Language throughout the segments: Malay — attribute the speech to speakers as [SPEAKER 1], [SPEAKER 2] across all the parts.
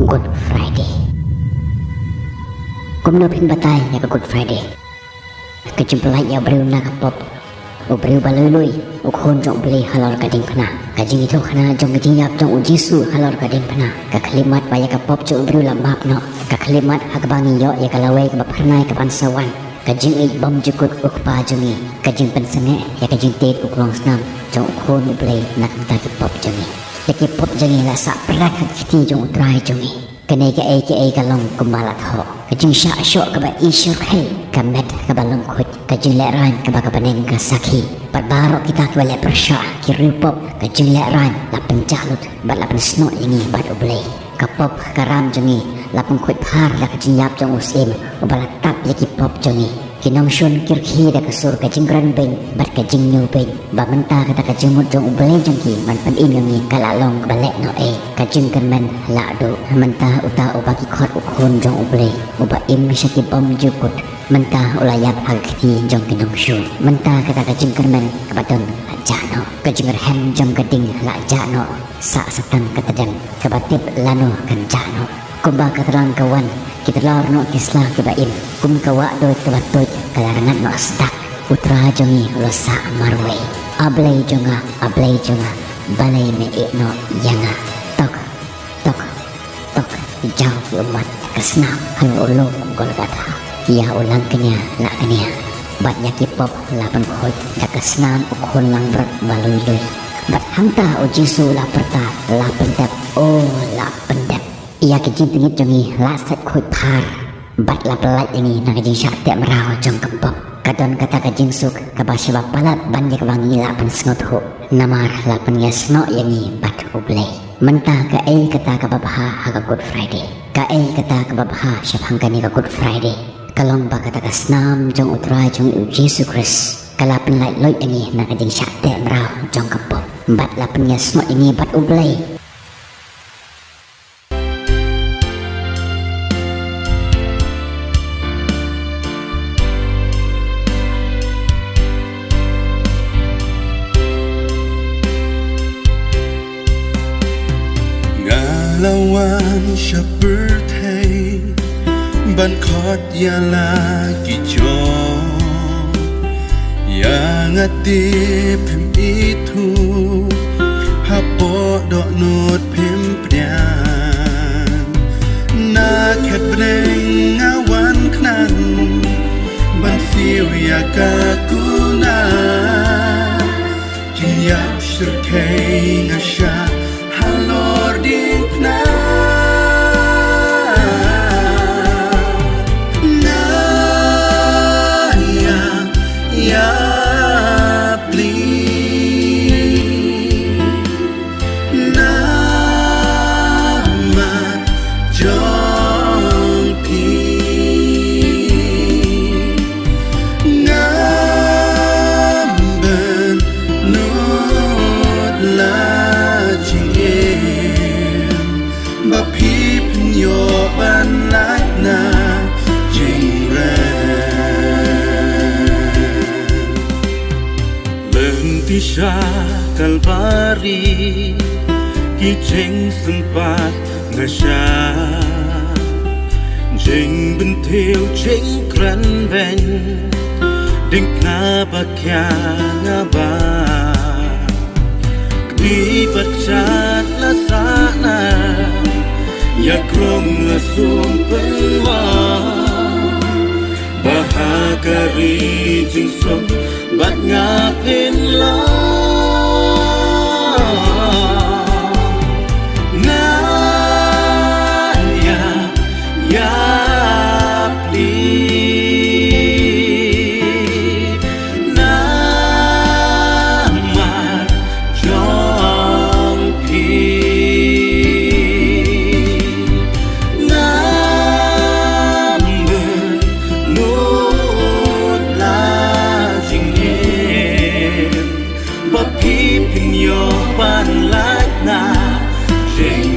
[SPEAKER 1] Good Friday. Kumno pin batay ya ka Good Friday. Kejumpai ya beriu nak pop. Beriu balului ukhon jong beli halal kading pana. Kajing itu kana jong kajing yap jong ujisu halal kading pana. Ka kalimat baya ka pop jong beriu lambap no. Ka kalimat hakabangi yo ya kalawai ka bapernai ka pansawan. Kajing ik bom jukut ukpa jongi. Kajing pensenge ya kajing tet uklong snam jong ukhon beli nak taki pop jongi. Yaki pop jongi la sa perak kiti jong utrai jongi. Kene ke ai kalong kumbalat ho. Kajing syak syok ka ba isyur hai. Ka med ka balong khut. Kajing leran ka ba ka paneng ka sakhi. Pat barok kita ka balik persyak kiri pop. Kajing leran la pencalut bat la pensnok ini bat ublei. Ka pop karam jongi la pengkhut par la kajing yap jong usim. Ubala tap yaki pop jongi. Kinong shun kirki da kasur kajing gran beng bat kajing nyu beng. Ba mentah kata kajing mut jong ublei jongki man pan in yongi kalalong balik no kajing kan men la do mentah uta ubaki khot ukhon jong ublei uba im syaki bom jukut mentah ulayap hagti jong kinong shun mentah kata kajing kan men kabadon jano kajing hem jong gading la jano sa satan katadang kabatip lano kan jano kumba katerang kawan kita lar no kislah kebaim kum kawa do tebatoj kalarangan no astak putra jongi losa marway ablay jonga balay me no yanga tok jauh umat kesnam halo ulo golgata ia ulang kenya la kenya bat yaki pop lapan khoi da kesnam ukhon lang berat balui bat hangta ujisu la perta la pendep la pendep ia kejing tingit jongi la set khoi par bat la pelaj ini na kejing syak tiap merau jong kempop kadon kata kajing suk kabasya bapalat banyak wangi lapan sengot ho namar lapan yasno yangi bat ublei mentah ka kata ka babha ha Good Friday ka kata ka babha syabhangkani ka Good Friday kalong ba kata ka snam jong utrai jong Yesus Kristus kalapan lai loi ini na kajing syak tiap merau jong kempop bat lapan yasno ini bat ublei.
[SPEAKER 2] Lawan seperti ban khot ya lagi jong yang ati pem itu hapo dok nut pem prian na khet breng awan knan ban siu ya kakuna jin ya serkai ngasha halor ding na ya please na mar jong pi ngamben nut la ban lại na trình lên tisha kalvari ki cheng sempat ngasha cheng ben theo cheng kran ben ding na bakya na ba di bachat la sana ya krong la sumpah bahagari jing som bat ngapin la na ya please na mar jong pi ban lại na trình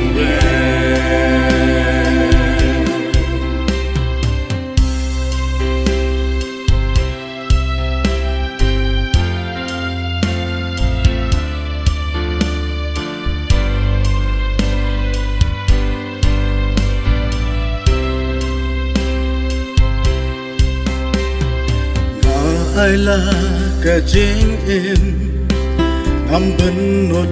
[SPEAKER 2] ai là cả chính em nằm bên nốt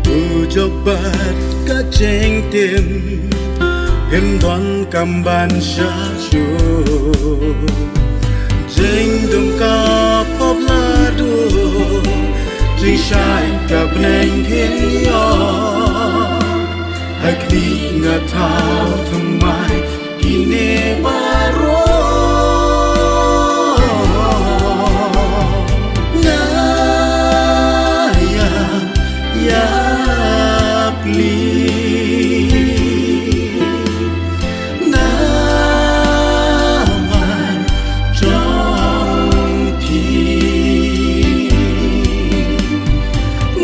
[SPEAKER 2] ru cho bát cả chính tim em đoán cầm bàn xa chú chính đồng ca pop la đu chính sai cả bên hiến nhỏ hai khi ngã thao thầm mai kine baro na ya pli na man trong thi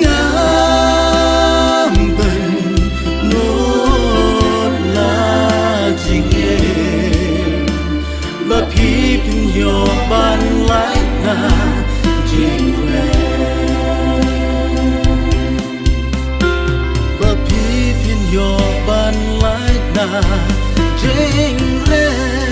[SPEAKER 2] ngam bên nốt la chính em ba phi pin yo ban lại na chính yo ban lại na jeng re